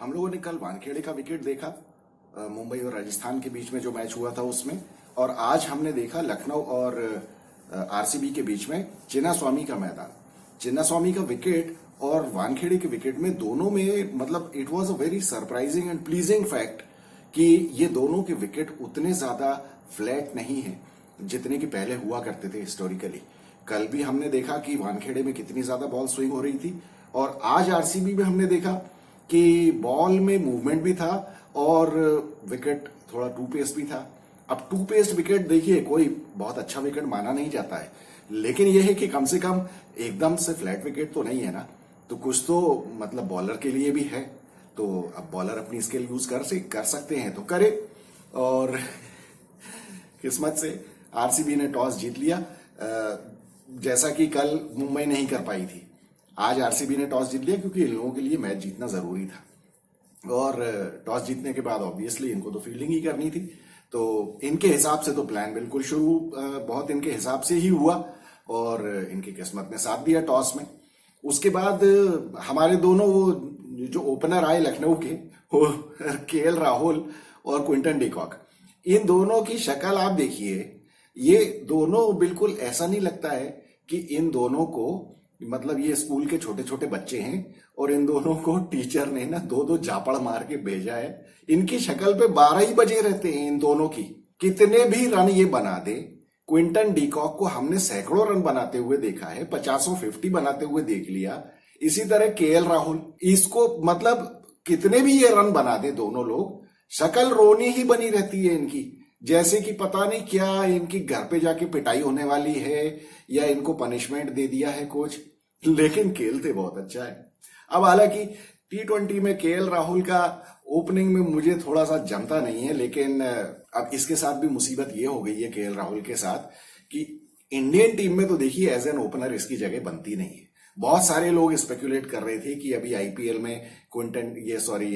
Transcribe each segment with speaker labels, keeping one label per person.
Speaker 1: हम लोगों ने कल वानखेड़े का विकेट देखा, मुंबई और राजस्थान के बीच में जो मैच हुआ था उसमें। और आज हमने देखा लखनऊ और आरसीबी के बीच में चिन्नास्वामी का मैदान। चिन्नास्वामी का विकेट और वानखेड़े के विकेट में दोनों में मतलब it was a very surprising and pleasing fact कि ये दोनों के विकेट उतने ज्यादा फ्लैट नहीं है जितने कि पहले हुआ करते थे हिस्टोरिकली। कल भी हमने देखा कि वानखेड़े में कितनी ज्यादा बॉल स्विंग हो रही थी, और आज आरसीबी में हमने देखा कि बॉल में मूवमेंट भी था और विकेट थोड़ा टू पेस भी था। अब टू पेस्ड विकेट देखिए कोई बहुत अच्छा विकेट माना नहीं जाता है, लेकिन यह है कि कम से कम एकदम से फ्लैट विकेट तो नहीं है ना, तो कुछ तो मतलब बॉलर के लिए भी है। तो अब बॉलर अपनी स्किल यूज कर सकते हैं तो करे, और किस्मत से आरसीबी ने टॉस जीत लिया, जैसा कि कल मुंबई नहीं कर पाई थी। आज आरसीबी ने टॉस जीत लिया क्योंकि इन लोगों के लिए मैच जीतना जरूरी था, और टॉस जीतने के बाद ऑब्वियसली इनको तो फील्डिंग ही करनी थी। तो इनके हिसाब से तो प्लान बिल्कुल शुरू बहुत इनके हिसाब से ही हुआ, और इनकी किस्मत ने साथ दिया टॉस में। उसके बाद हमारे दोनों वो जो ओपनर आए लखनऊ के, वो केएल राहुल और क्विंटन डिकॉक, इन दोनों की शक्ल आप देखिए। ये दोनों बिल्कुल ऐसा नहीं लगता है कि इन दोनों को मतलब ये स्कूल के छोटे छोटे बच्चे हैं और इन दोनों को टीचर ने ना दो दो झापड़ मार के भेजा है। इनकी शक्ल पे 12 ही बजे रहते हैं इन दोनों की। कितने भी रन ये बना दे, क्विंटन डिकॉक को हमने सैकड़ों रन बनाते हुए देखा है, 50 बनाते हुए देख लिया। इसी तरह केएल राहुल, इसको मतलब कितने भी ये रन बना दे दोनों लोग, शक्ल रोनी ही बनी रहती है इनकी, जैसे कि पता नहीं क्या इनकी घर पे जाके पिटाई होने वाली है या इनको पनिशमेंट दे दिया है कोच। लेकिन खेलते बहुत अच्छा है। अब हालांकि T20 में केएल राहुल का ओपनिंग में मुझे थोड़ा सा जमता नहीं है, लेकिन अब इसके साथ भी मुसीबत ये हो गई है केएल राहुल के साथ कि इंडियन टीम में तो देखिए एज एन ओपनर इसकी जगह बनती नहीं है। बहुत सारे लोग स्पेकुलेट कर रहे थे कि अभी आईपीएल में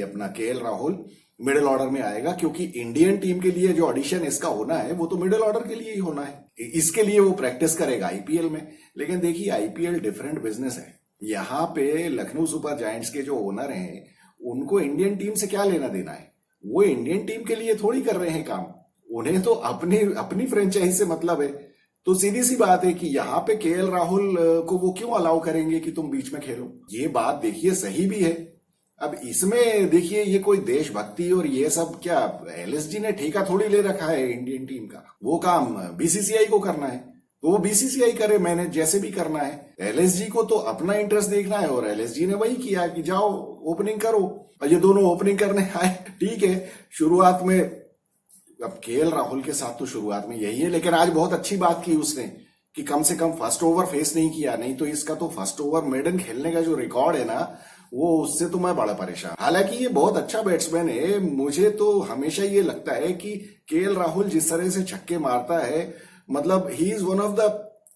Speaker 1: अपना केएल राहुल मिडिल ऑर्डर में आएगा, क्योंकि इंडियन टीम के लिए जो ऑडिशन इसका होना है वो तो मिडिल ऑर्डर के लिए ही होना है। इसके लिए वो प्रैक्टिस करेगा आईपीएल में। लेकिन देखिए आईपीएल डिफरेंट बिजनेस है। यहाँ पे लखनऊ सुपर जायंट्स के जो ओनर हैं उनको इंडियन टीम से क्या लेना देना है, वो इंडियन टीम के लिए थोड़ी कर रहे हैं काम, उन्हें तो अपनी फ्रेंचाइज से मतलब है। तो सीधी सी बात है कि यहाँ पे केएल राहुल को वो क्यों अलाउ करेंगे कि तुम बीच में खेलो। ये बात देखिए सही भी है। अब इसमें देखिए ये कोई देशभक्ति और ये सब क्या, एलएसजी ने ठेका थोड़ी ले रखा है इंडियन टीम का, वो काम बीसीसीआई को करना है तो वो बीसीसीआई करे, मैंने जैसे भी करना है। एलएसजी को तो अपना इंटरेस्ट देखना है और एलएसजी ने वही किया कि जाओ ओपनिंग करो, और ये दोनों ओपनिंग करने आए। ठीक है, शुरुआत में अब केएल राहुल के साथ तो शुरुआत में यही है, लेकिन आज बहुत अच्छी बात की उसने कि कम से कम फर्स्ट ओवर फेस नहीं किया, नहीं तो इसका तो फर्स्ट ओवर मेडन खेलने का जो रिकॉर्ड है ना, वो उससे तो मैं बड़ा परेशान। हालांकि ये बहुत अच्छा बैट्समैन है, मुझे तो हमेशा ये लगता है कि केएल राहुल जिस तरह से छक्के मारता है, मतलब he is one of the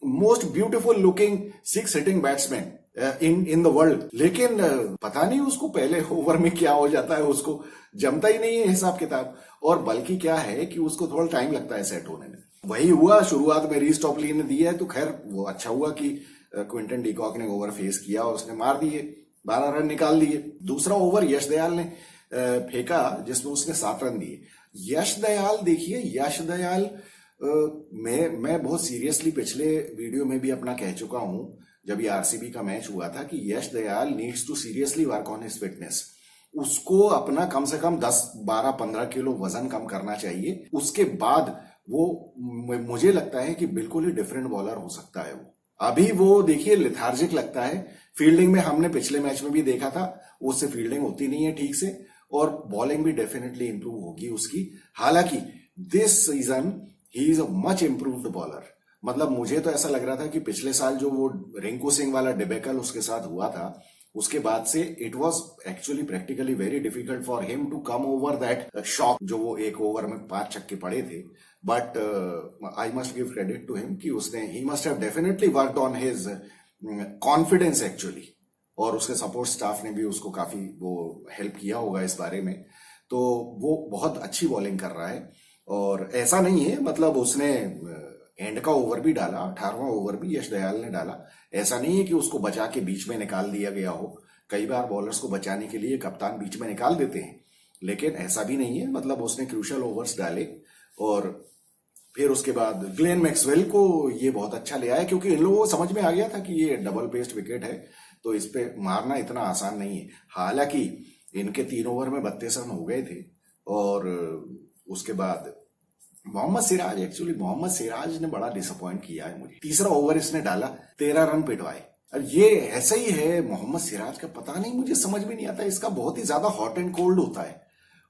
Speaker 1: most beautiful looking 6 hitting batsman in the world. लेकिन पता नहीं उसको पहले ओवर में क्या हो जाता है, उसको जमता ही नहीं है हिसाब किताब, और बल्कि क्या है कि उसको थोड़ा टाइम लगता है सेट होने में। वही हुआ शुरुआत में रीस टॉपली ने दिया है, तो खैर वो अच्छा हुआ कि क्विंटन डिकॉक ने ओवर फेस किया और उसने मार दिए, 12 रन निकाल दिए। दूसरा ओवर यश दयाल ने फेंका जिसमें उसने 7 रन दिए। यश दयाल देखिए, यश दयाल मैं बहुत सीरियसली पिछले वीडियो में भी अपना कह चुका हूं जब ये आरसीबी का मैच हुआ था कि Yash Dayal needs to seriously work on his fitness. उसको अपना कम से कम 10, 12, 15 किलो वजन कम करना चाहिए। उसके बाद वो मुझे लगता है कि बिल्कुल ही डिफरेंट बॉलर हो सकता है। वो अभी वो देखिए लिथार्जिक लगता है। फील्डिंग में हमने पिछले मैच में भी देखा था, उससे फील्डिंग होती नहीं है ठीक से, और बॉलिंग भी डेफिनेटली इंप्रूव होगी उसकी। हालांकि this season he is a much improved bowler. मतलब मुझे तो ऐसा लग रहा था कि पिछले साल जो वो रिंकू सिंह वाला डिबेकल उसके साथ हुआ था, उसके बाद से it was actually practically very difficult for him to come over that shock जो वो एक ओवर में 5 छक्के पड़े थे। But I must give credit to him कि उसने he must have definitely worked on his confidence actually, और उसके सपोर्ट स्टाफ ने भी उसको काफी वो हेल्प किया होगा इस बारे में। तो वो बहुत अच्छी बॉलिंग कर रहा है, और ऐसा नहीं है मतलब उसने एंड का ओवर भी डाला, 18वां ओवर भी यश दयाल ने डाला। ऐसा नहीं है कि उसको बचा के बीच में निकाल दिया गया हो, कई बार बॉलर्स को बचाने के लिए कप्तान बीच में निकाल देते हैं, लेकिन ऐसा भी नहीं है। मतलब उसने क्रूशियल ओवर्स डाले और फिर उसके बाद ग्लेन मैक्सवेल को ये बहुत अच्छा ले आया, क्योंकि इन लोगों को समझ में आ गया था कि ये डबल पेस्ड विकेट है तो इस पे मारना इतना आसान नहीं है। हालांकि इनके 3 ओवर में 32 रन हो गए थे और उसके बाद मोहम्मद सिराज ने बड़ा डिसअपॉइंट किया है मुझे। तीसरा ओवर इसने डाला, 13 रन पिटवाए। अब ये ऐसा ही है मोहम्मद सिराज का, पता नहीं मुझे समझ में नहीं आता। इसका बहुत ही ज्यादा हॉट एंड कोल्ड होता है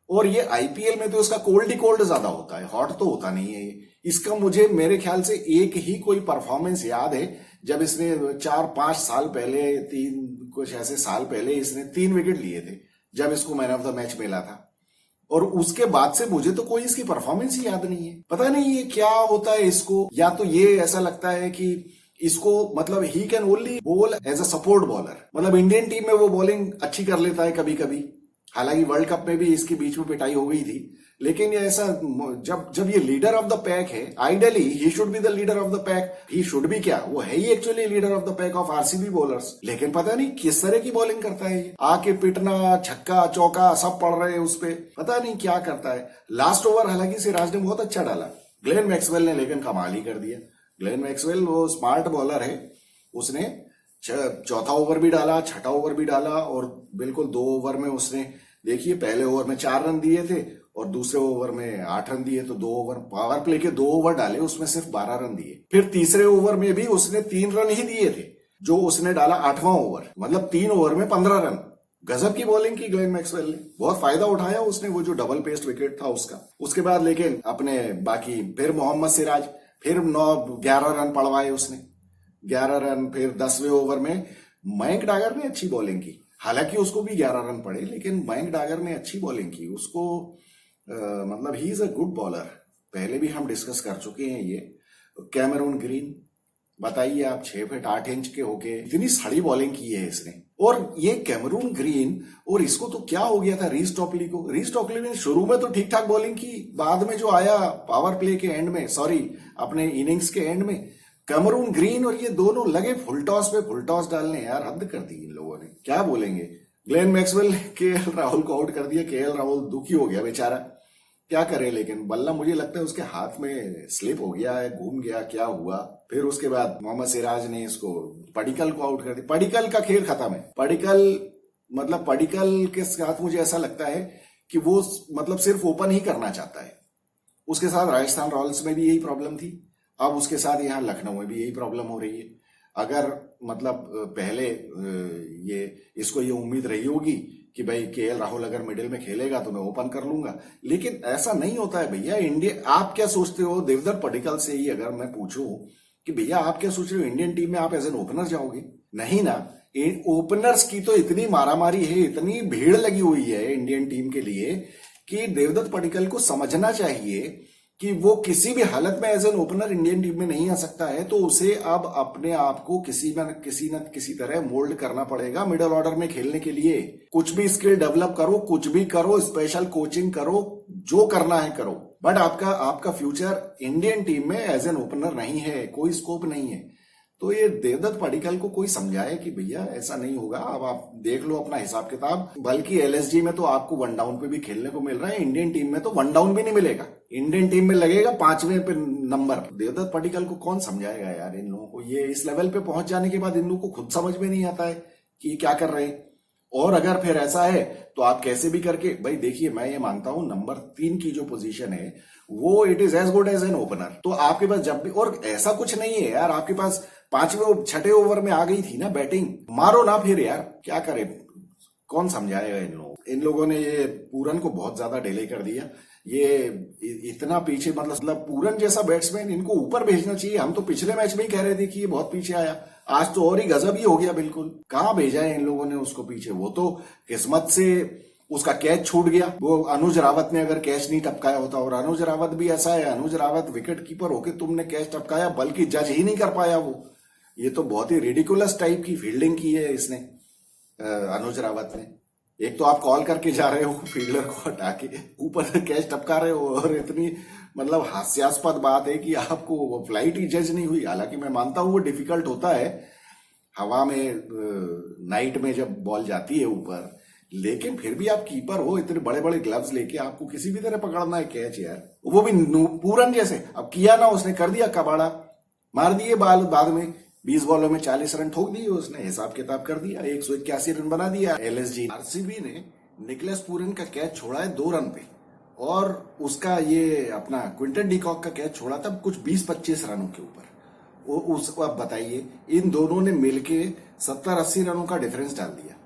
Speaker 1: और ये आईपीएल में तो इसका कोल्ड ही कोल्ड ज्यादा होता है, हॉट तो होता नहीं है ये। इसका मुझे मेरे ख्याल से एक ही कोई परफॉर्मेंस याद है, जब इसने 4-5 साल पहले, 3 कुछ ऐसे साल पहले इसने 3 विकेट लिए थे, जब इसको मैन ऑफ द मैच मिला था। और उसके बाद से मुझे तो कोई इसकी परफॉर्मेंस ही याद नहीं है। पता नहीं ये क्या होता है इसको, या तो ये ऐसा लगता है कि इसको मतलब ही कैन ओनली बोल एज अ सपोर्ट बॉलर। मतलब इंडियन टीम में वो बॉलिंग अच्छी कर लेता है कभी कभी, हालांकि वर्ल्ड कप में भी इसकी बीच में पिटाई हो गई थी, लेकिन ये ऐसा जब ये लीडर ऑफ द पैक है, ideally he should be the leader of the pack. He should be क्या, वो है ही actually leader of the pack of RCB bowlers. लेकिन पता नहीं किस तरह की बॉलिंग करता है ये, आके पिटना, छक्का चौका सब पड़ रहे हैं उस पे, पता नहीं क्या करता है। लास्ट ओवर हालांकि सिराज ने बहुत अच्छा डाला, ग्लेन मैक्सवेल ने लेकिन कमाल ही कर दिया। ग्लेन मैक्सवेल वो स्मार्ट बॉलर है, उसने चौथा ओवर भी डाला, छठा ओवर भी डाला और बिल्कुल 2 ओवर में उसने, देखिए पहले ओवर में 4 रन दिए थे और दूसरे ओवर में 8 रन दिए, तो 2 ओवर पावर प्ले के 2 ओवर डाले, उसमें सिर्फ 12 रन दिए। फिर तीसरे ओवर में भी उसने 3 रन ही दिए थे, जो उसने डाला 8वां ओवर, मतलब 3 ओवर में 15 रन। गजब की बॉलिंग की ग्लेन मैक्सवेल ने, बहुत फायदा उठाया उसने, वो जो डबल पेस्ड विकेट था उसका। उसके बाद लेकिन अपने बाकी फिर मोहम्मद सिराज फिर 11 रन पड़वाए उसने, 11 रन। फिर 10वें ओवर में मयंक डागर ने अच्छी बॉलिंग की, हालांकि उसको भी 11 रन पड़े, लेकिन मयंक डागर ने अच्छी बॉलिंग की। उसको मतलब he is a good bowler, पहले भी हम डिस्कस कर चुके हैं ये। कैमरून ग्रीन, बताइए आप 6 फीट 8 इंच के होके इतनी सड़ी बॉलिंग की है इसने। और ये कैमरून ग्रीन, और इसको तो क्या हो गया था रीस टॉकली को। रीस टॉकली ने शुरू में तो ठीक ठाक बॉलिंग की, बाद में जो आया पावर प्ले के एंड में, सॉरी अपने इनिंग्स के एंड में, कैमरून ग्रीन और ये दोनों लगे फुल टॉस पे फुल टॉस डालने। यार हद कर दी इन लोगों ने, क्या बोलेंगे। ग्लेन मैक्सवेल ने केएल राहुल को आउट कर दिया, केएल राहुल दुखी हो गया बेचारा, क्या करे। लेकिन बल्ला मुझे लगता है उसके हाथ में स्लिप हो गया है, घूम गया, क्या हुआ। फिर उसके बाद मोहम्मद सिराज ने इसको पडिक्कल को आउट कर दिया। पडिक्कल का खेल खत्म है। पडिक्कल के साथ मुझे ऐसा लगता है कि वो मतलब सिर्फ ओपन ही करना चाहता है। उसके साथ राजस्थान रॉयल्स में भी यही प्रॉब्लम थी, अब उसके साथ यहाँ लखनऊ में भी यही प्रॉब्लम हो रही है। अगर मतलब पहले इसको ये उम्मीद रही होगी कि भाई केएल राहुल अगर मिडिल में खेलेगा तो मैं ओपन कर लूंगा, लेकिन ऐसा नहीं होता है भैया। इंडिया, आप क्या सोचते हो, देवदत्त पडिक्कल से ही अगर मैं पूछूं कि भैया आप क्या सोच रहे हो, इंडियन टीम में आप एज एन ओपनर जाओगे? नहीं ना। ओपनर्स की तो इतनी मारामारी है, इतनी भीड़ लगी हुई है इंडियन टीम के लिए कि देवदत्त पडिक्कल को समझना चाहिए कि वो किसी भी हालत में as an opener Indian team में नहीं आ सकता है, तो उसे अब अपने आप को किसी न किसी तरह मोल्ड करना पड़ेगा मिडिल ऑर्डर में खेलने के लिए। कुछ भी स्किल डेवलप करो, कुछ भी करो, स्पेशल कोचिंग करो, जो करना है करो, बट आपका फ्यूचर इंडियन टीम में एज एन ओपनर नहीं है, कोई स्कोप नहीं है। तो ये देवदत्त पडिक्कल को कोई समझाए कि भैया ऐसा नहीं होगा, अब आप देख लो अपना हिसाब किताब। बल्कि एलएसजी में तो आपको 1 डाउन पे भी खेलने को मिल रहा है, इंडियन टीम में तो 1 डाउन भी नहीं मिलेगा, इंडियन टीम में लगेगा 5वें पे नंबर। देवदत्त पडिक्कल को कौन समझाएगा यार इन लोगों को। ये इस लेवल पे पहुंच जाने के बाद इन लोगों को खुद समझ में नहीं आता है कि क्या कर रहे हैं। और अगर फिर ऐसा है तो आप कैसे भी करके, भाई देखिए मैं ये मानता हूं नंबर 3 की जो पोजीशन है वो it is as good as an opener. तो आपके पास जब भी, और ऐसा कुछ नहीं है यार, आपके पास 5वें 6ठे ओवर में आ गई थी ना बैटिंग, मारो ना फिर यार, क्या करे, कौन समझाएगा इन लोगों ने ये पूरन को बहुत ज्यादा डिले कर दिया। ये इतना पीछे, मतलब पूरन जैसा बैट्समैन इनको ऊपर भेजना चाहिए। हम तो पिछले मैच में ही कह रहे थे कि ये बहुत पीछे आया, आज तो और ही गजब ही हो गया बिल्कुल। कहां भेजा है इन लोगों ने उसको पीछे। वो तो किस्मत से उसका कैच छूट गया, वो अनुज रावत ने अगर कैच नहीं टपकाया होता, और अनुज रावत भी ऐसा है, अनुज रावत विकेट कीपर होके तुमने कैच टपकाया, बल्कि जज ही नहीं कर पाया वो। ये तो बहुत ही रिडिकुलस टाइप की फील्डिंग की है इसने, अनुज रावत ने। एक तो आप कॉल करके जा रहे हो फील्डर को हटा के, ऊपर से कैच टपका रहे हो, और इतनी मतलब हास्यास्पद बात है कि आपको वो फ्लाइट ही जज नहीं हुई। हालांकि मैं मानता हूं वो डिफिकल्ट होता है, हवा में नाइट में जब बॉल जाती है ऊपर, लेकिन फिर भी आप कीपर हो, इतने बड़े बड़े ग्लव्स लेके आपको किसी भी तरह पकड़ना है कैच यार, वो भी पूरन जैसे। अब किया ना उसने, कर दिया कबाड़ा, मार दिए बाल, बाद में 20 बॉलों में 40 रन ठोक दिए उसने, हिसाब किताब कर दिया, 181 रन बना दिया एलएसजी। आरसीबी ने निकलस पूरन का कैच छोड़ा है 2 रन पे, और उसका ये अपना क्विंटन डिकॉक का कैच छोड़ा था कुछ 20-25 रनों के ऊपर। अब बताइए, इन दोनों ने मिलके 70-80 रनों का डिफरेंस डाल दिया।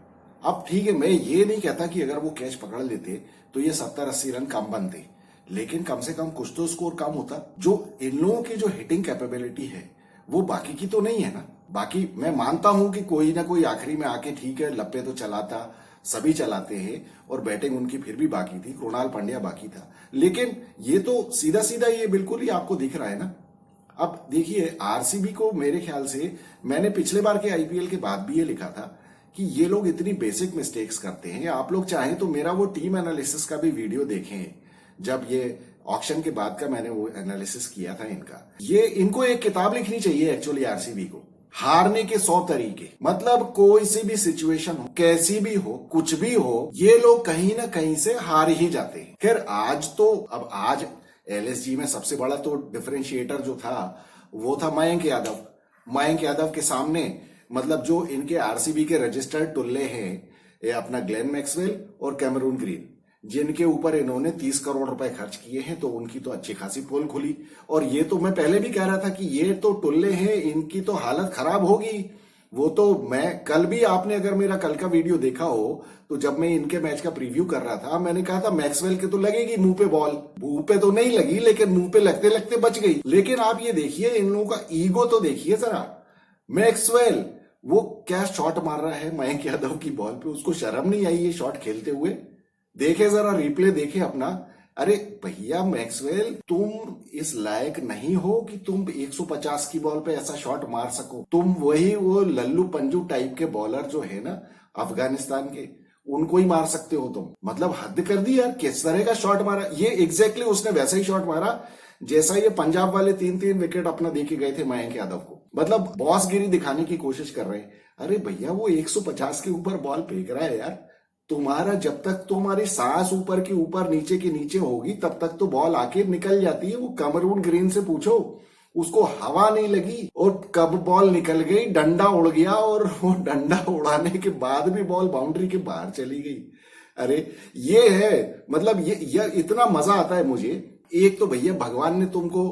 Speaker 1: अब ठीक है, मैं ये नहीं कहता कि अगर वो कैच पकड़ लेते तो ये 70-80 रन कम बनते, लेकिन कम से कम कुछ तो स्कोर कम होता। जो इन लोगों की जो हिटिंग कैपेबिलिटी है वो बाकी की तो नहीं है ना। बाकी मैं मानता हूं कि कोई ना कोई आखिरी में आके ठीक है लप्पे तो चलाता, सभी चलाते हैं, और बैटिंग उनकी फिर भी बाकी थी, कृणाल पांड्या बाकी था, लेकिन ये तो सीधा सीधा ये बिल्कुल ही आपको दिख रहा है ना। अब देखिए, आरसीबी को मेरे ख्याल से, मैंने पिछले बार के आईपीएल के बाद भी ये लिखा था कि ये लोग इतनी बेसिक मिस्टेक्स करते हैं। आप लोग चाहें तो मेरा वो टीम एनालिसिस का भी वीडियो देखें, जब ये ऑक्शन के बाद का मैंने वो एनालिसिस किया था इनका। ये इनको एक किताब लिखनी चाहिए एक्चुअली आरसीबी को, हारने के 100 तरीके। मतलब कोई सी भी सिचुएशन हो, कैसी भी हो, कुछ भी हो, ये लोग कहीं ना कहीं से हार ही जाते हैं। खैर आज एलएसजी में सबसे बड़ा तो डिफरेंशिएटर जो था वो था मयंक यादव। मयंक यादव के सामने मतलब जो इनके आरसीबी के रजिस्टर्ड टुल्ले हैं, ये अपना ग्लेन मैक्सवेल और कैमरून ग्रीन, जिनके ऊपर इन्होंने 30 करोड़ रुपए खर्च किए हैं, तो उनकी तो अच्छी खासी पोल खुली। और ये तो मैं पहले भी कह रहा था कि ये तो टुल्ले हैं, इनकी तो हालत खराब होगी। वो तो मैं कल भी, आपने अगर मेरा कल का वीडियो देखा हो तो जब मैं इनके मैच का प्रीव्यू कर रहा था, मैंने कहा था मैक्सवेल के तो लगेगी मुंह पे बॉल, मुंह पे तो नहीं लगी लेकिन मुंह पे लगते लगते बच गई। लेकिन आप ये देखिए, इन लोगों का ईगो तो देखिए जरा। मैक्सवेल वो क्या शॉट मार रहा है मयंक यादव की बॉल पे, उसको शर्म नहीं आई ये शॉट खेलते हुए? देखे जरा रिप्ले देखे अपना। अरे भैया मैक्सवेल, तुम इस लायक नहीं हो कि तुम 150 की बॉल पे ऐसा शॉट मार सको। तुम वही वो लल्लू पंजू टाइप के बॉलर जो है ना अफगानिस्तान के, उनको ही मार सकते हो तुम। मतलब हद कर दी यार, किस तरह का शॉट मारा ये। एग्जैक्टली उसने वैसा ही शॉट मारा जैसा ये पंजाब वाले 3-3 विकेट अपना देके गए थे मयंक यादव को। मतलब बॉसगिरी दिखाने की कोशिश कर रहे हैं। अरे भैया, वो 150 के ऊपर बॉल फेंक रहा है यार। तुम्हारा जब तक तुम्हारी सांस ऊपर की ऊपर नीचे की नीचे होगी तब तक तो बॉल आके निकल जाती है। वो कैमरून ग्रीन से पूछो, उसको हवा नहीं लगी और कब बॉल निकल गई, डंडा उड़ गया, और वो डंडा उड़ाने के बाद भी बॉल बाउंड्री के बाहर चली गई। अरे ये है, मतलब ये इतना मजा आता है मुझे। एक तो भैया भगवान ने तुमको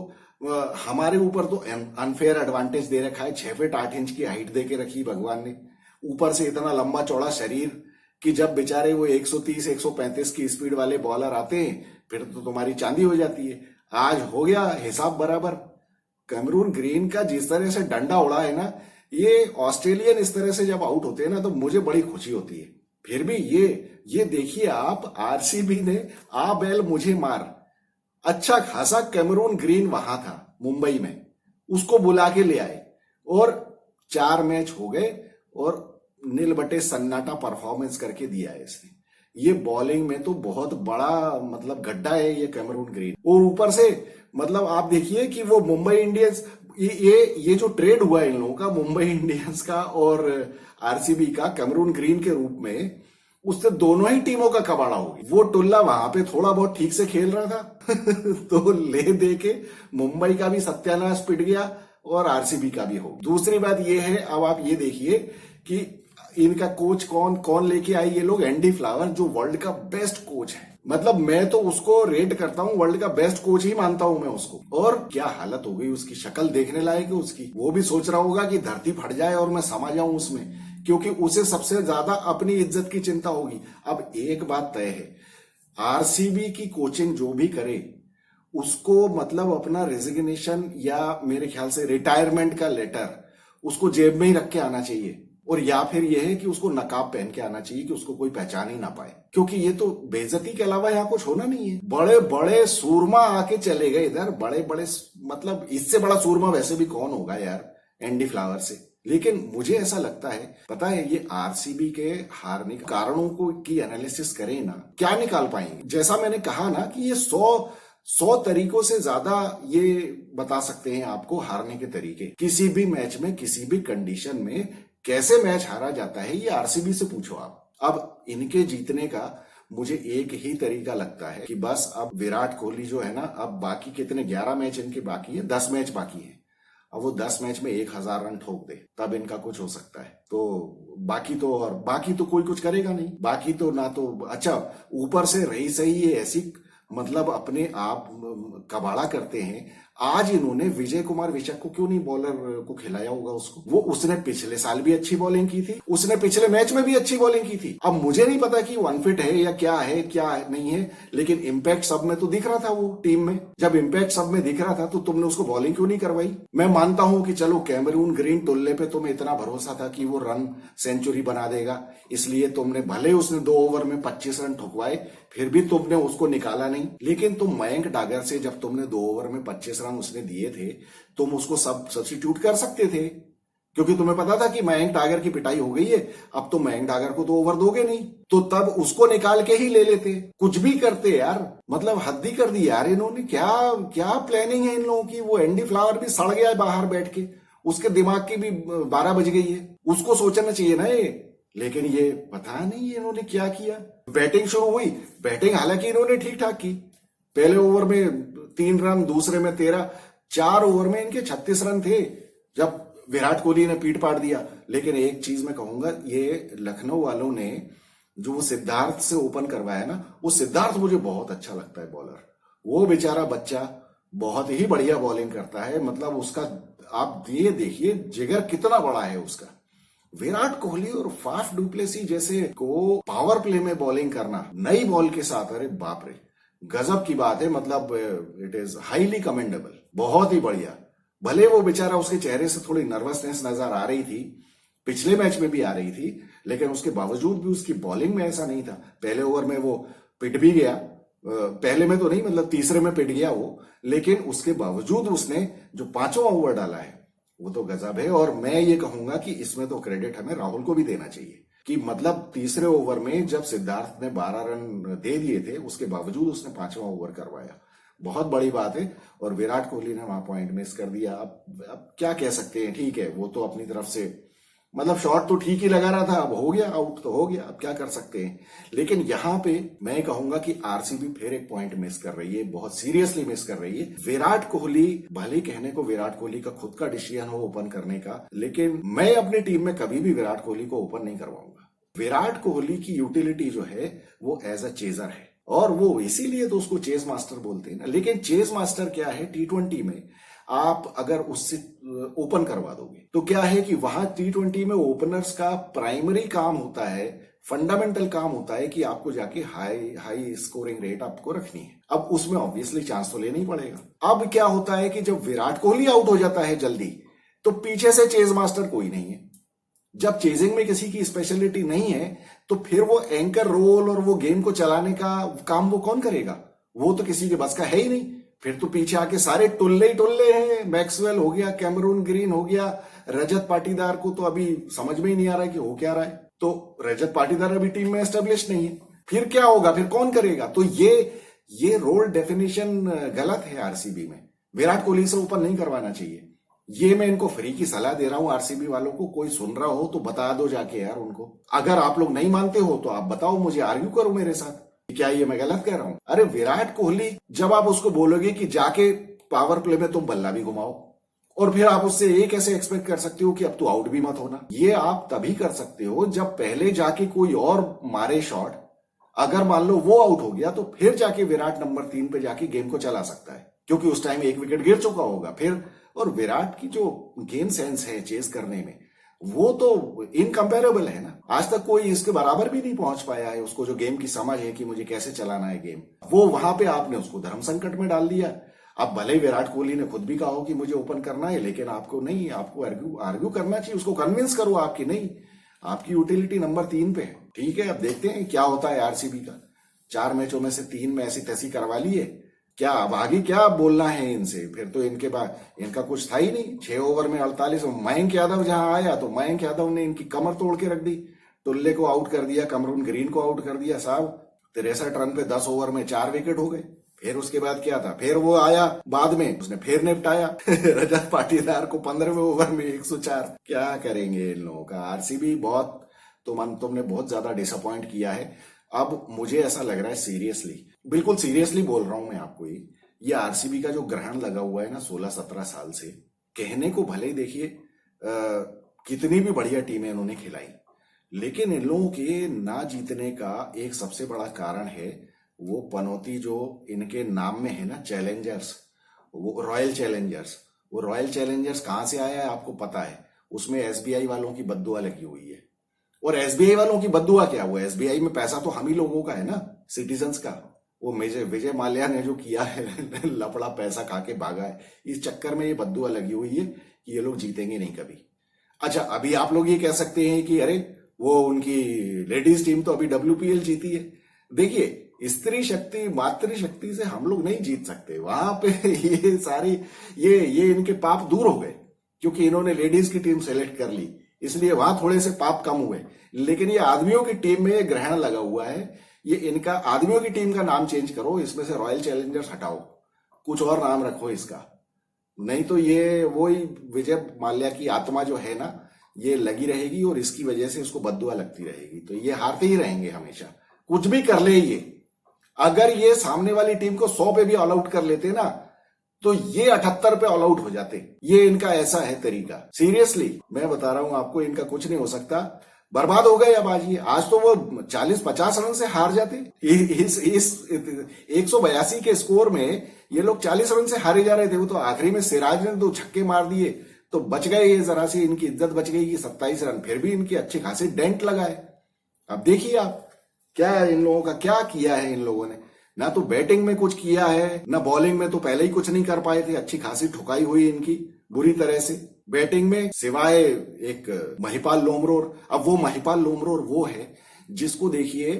Speaker 1: हमारे ऊपर तो अनफेयर एडवांटेज दे रखा है। 6 फीट 8 इंच की हाइट दे के रखी भगवान ने, ऊपर से इतना लंबा चौड़ा शरीर कि जब बेचारे वो 130-135 की स्पीड वाले बॉलर आते हैं फिर तो तुम्हारी चांदी हो जाती है। आज हो गया हिसाब बराबर। कैमरून ग्रीन का जिस तरह से डंडा उड़ा है ना, ये ऑस्ट्रेलियन इस तरह से जब आउट होते हैं ना तो मुझे बड़ी खुशी होती है। फिर भी ये देखिए आप, आरसीबी ने आ बैल मुझे मार, अच्छा खासा कैमरून ग्रीन वहां था मुंबई में, उसको बुला के ले आए और 4 मैच हो गए और नील बटे सन्नाटा परफॉर्मेंस करके दिया है इसने। ये बॉलिंग में तो बहुत बड़ा मतलब गड्ढा है ये कैमरून ग्रीन। और ऊपर से मतलब आप देखिए कि वो मुंबई इंडियंस, ये जो ट्रेड हुआ है इन लोगों का, मुंबई इंडियंस का और आरसीबी का कैमरून ग्रीन के रूप में, उससे दोनों ही टीमों का कबाड़ा हो गया। वो टुल्ला वहां पे थोड़ा बहुत ठीक से खेल रहा था तो ले दे के मुंबई का भी सत्यानाश पिट गया और आरसीबी का भी हो। दूसरी बात ये है, अब आप ये देखिए कि इनका कोच कौन लेके आई ये लोग, एंडी फ्लावर, जो वर्ल्ड का बेस्ट कोच है। मतलब मैं तो उसको रेट करता हूं, वर्ल्ड का बेस्ट कोच ही मानता हूं मैं उसको। और क्या हालत हो गई उसकी, शक्ल देखने लायक है उसकी। वो भी सोच रहा होगा कि धरती फट जाए और मैं समा जाऊं उसमें, क्योंकि उसे सबसे ज्यादा अपनी इज्जत की चिंता होगी। अब एक बात तय है, आरसीबी की कोचिंग जो भी करे उसको मतलब अपना रेजिग्नेशन या मेरे ख्याल से रिटायरमेंट का लेटर उसको जेब में ही रख के आना चाहिए, और या फिर यह है कि उसको नकाब पहन के आना चाहिए कि उसको कोई पहचान ही ना पाए, क्योंकि ये तो बेइज्जती के अलावा यहाँ कुछ होना नहीं है। बड़े बड़े सूरमा आके चले गए इधर, बड़े बड़े, मतलब इससे बड़ा सूरमा वैसे भी कौन होगा यार एंडी फ्लावर से। लेकिन मुझे ऐसा लगता है, पता है, ये आरसीबी के हारने के कारणों को की एनालिसिस करें ना, क्या निकाल पाएंगे। जैसा मैंने कहा ना कि ये 100 तरीकों से ज्यादा ये बता सकते हैं आपको हारने के तरीके। किसी भी मैच में, किसी भी कंडीशन में कैसे मैच हारा जाता है ये आरसीबी से पूछो आप। अब इनके जीतने का मुझे एक ही तरीका लगता है कि बस अब विराट कोहली जो है ना, अब बाकी कितने 11 मैच इनके बाकी है, 10 मैच बाकी है, अब वो 10 मैच में 1000 रन ठोक दे तब इनका कुछ हो सकता है। तो बाकी तो कोई कुछ करेगा नहीं, बाकी तो ना तो अच्छा ऊपर से रही सही ये ऐसी मतलब अपने आप कबाड़ा करते हैं। आज इन्होंने विजय कुमार विचक को क्यों नहीं बॉलर को खिलाया होगा उसको, वो उसने पिछले साल भी अच्छी बॉलिंग की थी, उसने पिछले मैच में भी अच्छी बॉलिंग की थी। अब मुझे नहीं पता कि वो अनफिट है या क्या है क्या नहीं है, लेकिन इम्पैक्ट सब में तो दिख रहा था वो टीम में। जब इम्पैक्ट सब में दिख रहा था तो तुमने उसको बॉलिंग क्यों नहीं करवाई। मैं मानता हूं कि चलो कैमरून ग्रीन टुल्ले पे तुम्हें इतना भरोसा था कि वो रन सेंचुरी बना देगा, इसलिए तुमने भले उसने 2 ओवर में 25 रन ठुकवाए फिर भी तुमने उसको निकाला नहीं। लेकिन तुम मयंक डागर से जब तुमने 2 ओवर में 25 रन उसने दिए थे, तुम उसको सब्स्टिट्यूट कर सकते थे, क्योंकि तुम्हें पता था कि मयंक डागर की पिटाई हो गई है, अब तो मयंक डागर को 2 ओवर दोगे नहीं, तो तब उसको निकाल के ही ले लेते, कुछ भी करते यार। मतलब हद ही कर दी यार इन्होंने। क्या क्या प्लानिंग है इन लोगों की। वो एंडी फ्लावर भी सड़ गया है बाहर बैठ के, उसके दिमाग की भी 12 बज गई है, उसको सोचना चाहिए ना ये। लेकिन ये पता नहीं इन्होंने क्या किया। बैटिंग शुरू हुई, बैटिंग हालांकि इन्होंने ठीक ठाक की, पहले ओवर में 3 रन, दूसरे में 13, 4 ओवर में इनके 36 रन थे जब विराट कोहली ने पीट पाड़ दिया। लेकिन एक चीज मैं कहूंगा, ये लखनऊ वालों ने जो वो सिद्धार्थ से ओपन करवाया ना, वो सिद्धार्थ मुझे बहुत अच्छा लगता है बॉलर। वो बेचारा बच्चा बहुत ही बढ़िया बॉलिंग करता है, मतलब उसका आप ये देखिए जिगर कितना बड़ा है उसका। विराट कोहली और फाफ डुप्लेसी जैसे को पावर प्ले में बॉलिंग करना नई बॉल के साथ, अरे बाप रे गजब की बात है। मतलब इट इज हाईली कमेंडेबल, बहुत ही बढ़िया। भले वो बेचारा उसके चेहरे से थोड़ी नर्वसनेस नजर आ रही थी, पिछले मैच में भी आ रही थी, लेकिन उसके बावजूद भी उसकी बॉलिंग में ऐसा नहीं था। पहले ओवर में वो पिट भी गया, पहले में तो नहीं मतलब तीसरे में पिट गया वो, लेकिन उसके बावजूद उसने जो 5वां ओवर डाला है वो तो गजब है। और मैं ये कहूंगा कि इसमें तो क्रेडिट हमें राहुल को भी देना चाहिए कि मतलब तीसरे ओवर में जब सिद्धार्थ ने 12 रन दे दिए थे उसके बावजूद उसने 5वां ओवर करवाया, बहुत बड़ी बात है। और विराट कोहली ने वहां पॉइंट मिस कर दिया। अब क्या कह सकते हैं, ठीक है वो तो अपनी तरफ से मतलब शॉट तो ठीक ही लगा रहा था, अब हो गया आउट तो हो गया, अब क्या कर सकते हैं। लेकिन यहां पे मैं कहूंगा कि आरसीबी फिर एक पॉइंट मिस कर रही है, बहुत सीरियसली मिस कर रही है। विराट कोहली, भले कहने को विराट कोहली का खुद का डिसीजन हो ओपन करने का, लेकिन मैं अपनी टीम में कभी भी विराट कोहली को ओपन नहीं करवाऊंगा। विराट कोहली की यूटिलिटी जो है वो एज अ चेजर है, और वो इसीलिए तो उसको चेस मास्टर बोलते हैं ना। लेकिन चेस मास्टर क्या है, T20 में आप अगर उससे ओपन करवा दोगे तो क्या है कि वहां T20 में ओपनर्स का प्राइमरी काम होता है, फंडामेंटल काम होता है कि आपको जाके हाई स्कोरिंग रेट आपको रखनी है। अब उसमें ऑब्वियसली चांस तो लेना ही पड़ेगा। अब क्या होता है कि जब विराट कोहली आउट हो जाता है जल्दी, तो पीछे से चेज मास्टर कोई नहीं है। जब चेजिंग में किसी की स्पेशलिटी नहीं है तो फिर वो एंकर रोल और वो गेम को चलाने का काम वो कौन करेगा, वो तो किसी के बस का है ही नहीं। फिर तो पीछे आके सारे टुल्ले ही टुल्ले हैं, मैक्सवेल हो गया, कैमरून ग्रीन हो गया, रजत पाटीदार को तो अभी समझ में ही नहीं आ रहा है कि हो क्या रहा है। तो रजत पाटीदार अभी टीम में एस्टेब्लिश नहीं है, फिर क्या होगा, फिर कौन करेगा। तो ये रोल डेफिनेशन गलत है आरसीबी में। विराट कोहली से ओपन नहीं करवाना चाहिए। ये मैं इनको फ्री की सलाह दे रहा हूं आरसीबी वालों को। कोई सुन रहा हो तो बता दो जाके यार उनको। अगर आप लोग नहीं मानते हो तो आप बताओ, मुझे आर्ग्यू करो मेरे साथ, क्या ये मैं गलत कह रहा हूं। अरे विराट कोहली, जब आप उसको बोलोगे कि जाके पावर प्ले में तुम बल्ला भी घुमाओ, और फिर आप उससे ये कैसे एक्सपेक्ट कर सकते हो कि अब तो आउट भी मत होना। ये आप तभी कर सकते हो जब पहले जाके कोई और मारे शॉट, अगर मान लो वो आउट हो गया तो फिर जाके विराट नंबर 3 पे जाके गेम को चला सकता है, क्योंकि उस टाइम 1 विकेट गिर चुका होगा फिर। और विराट की जो गेम सेंस है चेस करने में, वो तो इनकंपेरेबल है ना। आज तक कोई इसके बराबर भी नहीं पहुंच पाया है। उसको जो गेम की समझ है कि मुझे कैसे चलाना है गेम, वो वहां पे आपने उसको धर्म संकट में डाल दिया। अब भले विराट कोहली ने खुद भी कहा हो कि मुझे ओपन करना है, लेकिन आपको नहीं, आपको आर्ग्यू करना चाहिए, उसको कन्विंस करो आपकी नहीं, आपकी यूटिलिटी नंबर 3 पे है। ठीक है, अब देखते हैं क्या होता है आरसीबी का। 4 मैचों में से 3 में ऐसी तैसी करवा ली है, क्या अब आगे क्या बोलना है इनसे। फिर तो इनके बाद इनका कुछ था ही नहीं। 6 ओवर में 48, मयंक यादव जहां आया तो मयंक यादव ने इनकी कमर तोड़ के रख दी, टुल्ले को आउट कर दिया, कैमरून ग्रीन को आउट कर दिया साहब। 63 रन पे 10 ओवर में 4 विकेट हो गए। फिर उसके बाद क्या था, फिर वो आया बाद में, उसने फिर निपटाया रजत पाटीदार को 15वें ओवर में 104। क्या करेंगे इन लोगों का। आरसीबी बहुत तुमने बहुत ज्यादा डिसअपॉइंट किया है। अब मुझे ऐसा लग रहा है, सीरियसली, बिल्कुल सीरियसली बोल रहा हूं मैं आपको, ये आरसीबी का जो ग्रहण लगा हुआ है ना 16-17 साल से, कहने को भले ही देखिए कितनी भी बढ़िया टीमें इन्होंने खिलाई, लेकिन इन लोगों के ना जीतने का एक सबसे बड़ा कारण है वो पनौती जो इनके नाम में है ना, चैलेंजर्स, वो रॉयल चैलेंजर्स। वो रॉयल चैलेंजर्स कहां से आया है आपको पता है? उसमें एसबीआई वालों की बद्दुआ लगी हुई है। और एसबीआई वालों की बद्दुआ क्या हुआ, एसबीआई में पैसा तो हम ही लोगों का है ना, सिटीजन्स का। वो विजय माल्या ने जो किया है लपड़ा पैसा खा के भागा है, इस चक्कर में ये बद्दुआ लगी हुई है कि ये लोग जीतेंगे नहीं कभी। अच्छा, अभी आप लोग ये कह सकते हैं कि अरे वो उनकी लेडीज टीम तो अभी WPL जीती है। देखिए, स्त्री शक्ति मातृशक्ति से हम लोग नहीं जीत सकते वहां पे। ये सारी ये इनके पाप दूर हो गए क्योंकि इन्होंने लेडीज की टीम सेलेक्ट कर ली, इसलिए वहां थोड़े से पाप कम हुए। लेकिन ये आदमियों की टीम में ग्रहण लगा हुआ है, ये इनका आदमियों की टीम का नाम चेंज करो, इसमें से रॉयल चैलेंजर्स हटाओ, कुछ और नाम रखो इसका। नहीं तो ये वही विजय माल्या की आत्मा जो है ना, ये लगी रहेगी और इसकी वजह से इसको बद्दुआ लगती रहेगी। तो ये हारते ही रहेंगे हमेशा, कुछ भी कर ले ये। अगर ये सामने वाली टीम को 100 पे भी ऑल आउट कर लेते ना, तो ये 78 पे ऑल आउट हो जाते। ये इनका ऐसा है तरीका। सीरियसली मैं बता रहा हूं आपको, इनका कुछ नहीं हो सकता। बर्बाद हो गए अब आज तो वो 40-50 रन से हार जाते। इस 182 के स्कोर में ये लोग 40 रन से हारे जा रहे थे। वो तो आखिरी में सिराज ने 2 छक्के मार दिए तो बच गए, ये जरा सी इनकी इज्जत बच गई कि 27 रन, फिर भी इनके अच्छे खासे डेंट लगाए। अब देखिए आप क्या इन लोगों का क्या किया है इन लोगों ने। ना तो बैटिंग में कुछ किया है, ना बॉलिंग में तो पहले ही कुछ नहीं कर पाए थे, अच्छी खासी ठुकाई हुई इनकी बुरी तरह से। बैटिंग में सिवाय एक महिपाल लोमरोर, अब वो महिपाल लोमरोर वो है जिसको देखिए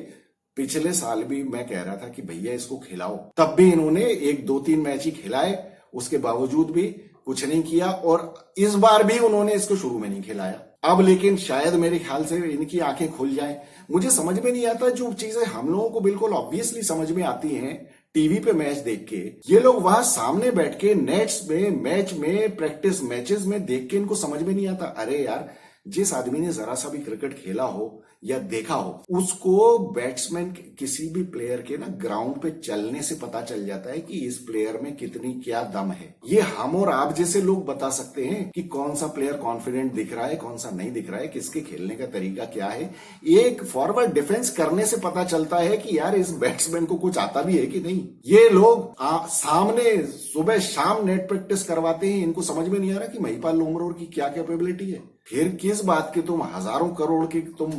Speaker 1: पिछले साल भी मैं कह रहा था कि भैया इसको खिलाओ, तब भी इन्होंने 1-2-3 मैच ही खिलाए, उसके बावजूद भी कुछ नहीं किया। और इस बार भी उन्होंने इसको शुरू में नहीं खिलाया। अब लेकिन शायद मेरे ख्याल से इनकी आंखें खुल जाएं। मुझे समझ में नहीं आता जो चीजें हम लोगों को बिल्कुल ऑब्वियसली समझ में आती हैं टीवी पे मैच देख के, ये लोग वहां सामने बैठ के नेट्स में, मैच में, प्रैक्टिस मैचेस में देख के इनको समझ में नहीं आता। अरे यार, जिस आदमी ने जरा सा भी क्रिकेट खेला हो या देखा हो, उसको बैट्समैन किसी भी प्लेयर के ना ग्राउंड पे चलने से पता चल जाता है कि इस प्लेयर में कितनी क्या दम है। ये हम और आप जैसे लोग बता सकते हैं कि कौन सा प्लेयर कॉन्फिडेंट दिख रहा है, कौन सा नहीं दिख रहा है, किसके खेलने का तरीका क्या है। एक फॉरवर्ड डिफेंस करने से पता चलता है कि यार इस बैट्समैन को कुछ आता भी है कि नहीं। ये लोग सामने सुबह शाम नेट प्रैक्टिस करवाते हैं, इनको समझ में नहीं आ रहा कि महिपाल लोमरोर की क्या कैपेबिलिटी है। फिर किस बात के तुम हजारों करोड़ की तुम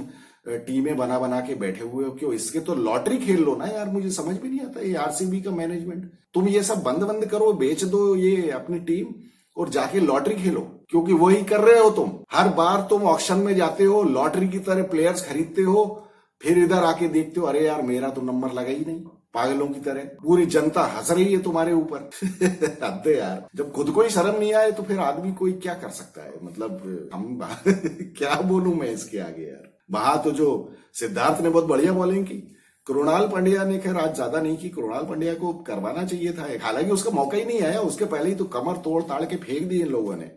Speaker 1: टीमें बना के बैठे हुए हो? क्यों, इसके तो लॉटरी खेल लो ना यार। मुझे समझ में नहीं आता ये आरसीबी का मैनेजमेंट। तुम ये सब बंद करो, बेच दो ये अपनी टीम और जाके लॉटरी खेलो, क्योंकि वही कर रहे हो तुम। हर बार तुम ऑक्शन में जाते हो, लॉटरी की तरह प्लेयर्स खरीदते हो, फिर इधर आके देखते हो अरे यार मेरा तो नंबर लगा ही नहीं। पागलों की तरह पूरी जनता हंस रही है तुम्हारे ऊपर। हद है यार, जब खुद को ही शर्म नहीं आए तो फिर आदमी कोई क्या कर सकता है। मतलब हम क्या बोलूं मैं इसके आगे यार। वहां तो जो सिद्धार्थ ने बहुत बढ़िया बॉलिंग की, कृणाल पांड्या ने खैर आज ज्यादा नहीं की। कृणाल पांड्या को करवाना चाहिए था, हालांकि उसका मौका ही नहीं आया। उसके पहले ही तो कमर तोड़ ताड़ के फेंक दी इन लोगों ने।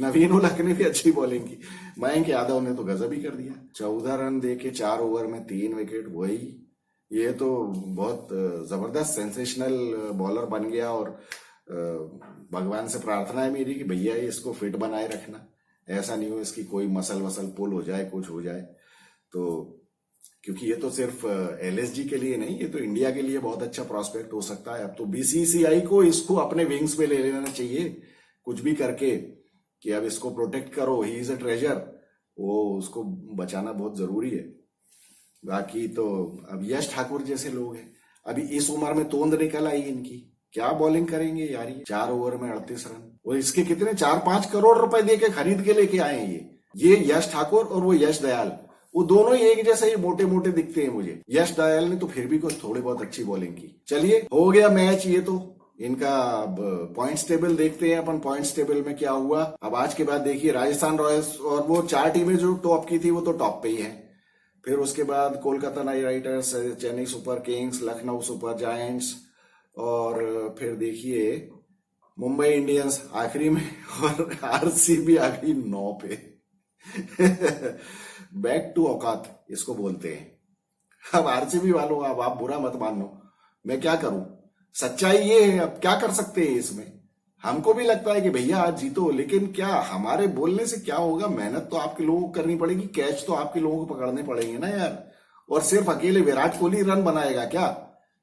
Speaker 1: नवीन उलख ने भी अच्छी बॉलिंग की, मयंक यादव ने तो गजब ही कर दिया। 14 रन दे के 4 ओवर में 3 विकेट, वही ये तो बहुत जबरदस्त सेंसेशनल बॉलर बन गया। और भगवान से प्रार्थना है मेरी कि भैया इसको फिट बनाए रखना, ऐसा नहीं हो इसकी कोई मसल वसल पुल हो जाए, कुछ हो जाए तो। क्योंकि ये तो सिर्फ एलएसजी के लिए नहीं, ये तो इंडिया के लिए बहुत अच्छा प्रॉस्पेक्ट हो सकता है। अब तो बीसीसीआई को इसको अपने विंग्स पे ले लेना चाहिए कुछ भी करके, कि अब इसको प्रोटेक्ट करो, ही इज अ ट्रेजर, वो उसको बचाना बहुत जरूरी है। बाकी तो अब यश ठाकुर जैसे लोग हैं, अभी इस उम्र में तोंद निकल आई इनकी, क्या बॉलिंग करेंगे यार। 4 ओवर में 38 रन, और इसके कितने 4-5 करोड़ रुपए दे के खरीद के लेके आए हैं ये यश ठाकुर और वो यश दयाल, वो दोनों ही एक जैसे ही मोटे मोटे दिखते हैं मुझे। यश दयाल ने तो फिर भी कुछ थोड़ी बहुत अच्छी बॉलिंग की। चलिए हो गया मैच, ये तो इनका पॉइंट्स टेबल देखते हैं अपन, पॉइंट्स टेबल में क्या हुआ। अब आज के बाद देखिए राजस्थान रॉयल्स और वो 4 टीमें जो टॉप की थी वो तो टॉप पे ही है। फिर उसके बाद Kolkata night Riders, Chennai super Kings, Lucknow super giants, और फिर देखिए मुंबई इंडियंस आखिरी में और आरसीबी आ गई 9 पे। बैक टू औकात इसको बोलते हैं। अब आरसीबी वालों, अब आप बुरा मत मानो, मैं क्या करूं, सच्चाई ये है, अब क्या कर सकते हैं इसमें। हमको भी लगता है कि भैया आज जीतो, लेकिन क्या हमारे बोलने से क्या होगा, मेहनत तो आपके लोगों को करनी पड़ेगी, कैच तो आपके लोगों को पकड़ने पड़ेंगे ना यार। और सिर्फ अकेले विराट कोहली रन बनाएगा क्या,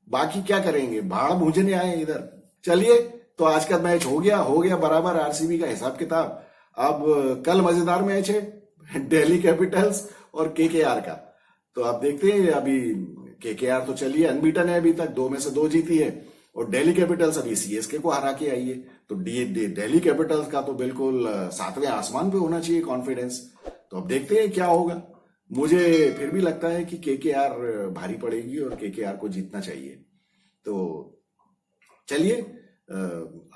Speaker 1: बाकी क्या करेंगे, भाड़ भूंजने आए इधर। चलिए, तो आज का मैच हो गया बराबर, आरसीबी का हिसाब किताब। अब कल मजेदार मैच है दिल्ली कैपिटल्स और केकेआर का। तो आप देखते हैं, अभी केकेआर तो चलिए अनबीटन है, अभी तक 2 में से 2 जीती है, और दिल्ली कैपिटल्स अभी सीएसके को हरा के आई है। तो दिल्ली कैपिटल्स का तो बिल्कुल 7वें आसमान पे होना चाहिए कॉन्फिडेंस। तो अब देखते हैं क्या होगा। मुझे फिर भी लगता है कि केकेआर भारी पड़ेगी और केकेआर को जीतना चाहिए। तो चलिए,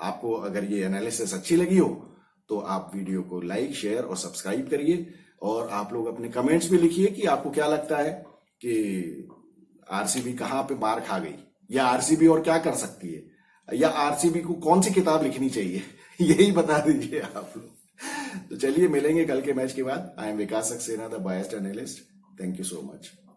Speaker 1: आपको अगर ये एनालिसिस अच्छी लगी हो तो आप वीडियो को लाइक, शेयर और सब्सक्राइब करिए। और आप लोग अपने कमेंट्स भी लिखिए कि आपको क्या लगता है कि आरसीबी कहाँ पे मार खा गई, या आरसीबी और क्या कर सकती है, या आरसीबी को कौन सी किताब लिखनी चाहिए। यही बता दीजिए आप लोग। तो चलिए, मिलेंगे कल के मैच के बाद। I am Vikas Saxena, the biased analyst. Thank you so much.